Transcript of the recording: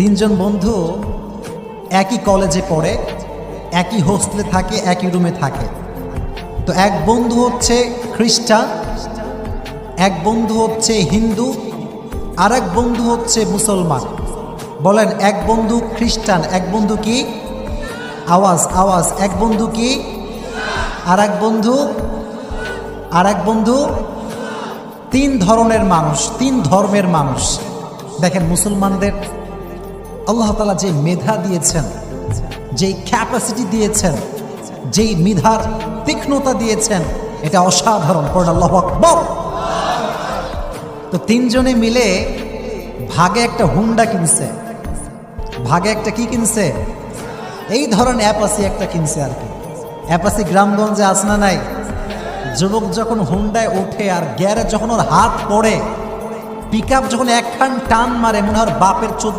তিনজন বন্ধু একই কলেজে পড়ে, একই হোস্টেলে থাকে, একই রুমে থাকে। তো এক বন্ধু হচ্ছে খ্রিস্টান, এক বন্ধু হচ্ছে হিন্দু, আর এক বন্ধু হচ্ছে মুসলমান। বলেন, এক বন্ধু খ্রিস্টান, এক বন্ধু কি? আওয়াজ আওয়াজ, এক বন্ধু কি? আর এক বন্ধু তিন ধরনের মানুষ, তিন ধর্মের মানুষ। দেখেন, মুসলমানদের আল্লাহ তাআলা যে মেধা দিয়েছেন, যেই ক্যাপাসিটি দিয়েছেন, যেই মেধার তীক্ষ্ণতা দিয়েছেন, এটা অসাধারণ। পড়ুন আল্লাহু আকবার। তো তিনজনে মিলে ভাগে একটা হুন্ডা কিনছে। ভাগে একটা কি কিনছে? এই ধরনের অ্যাপাসি একটা কিনছে আর কি। অ্যাপাসি গ্রামগঞ্জে আছে না নাই? যুবক যখন হুন্ডায় ওঠে আর গ্যারে যখন ওর হাত পড়ে, পিকআপ যখন একখান টান মারে, মনে হয় বাপের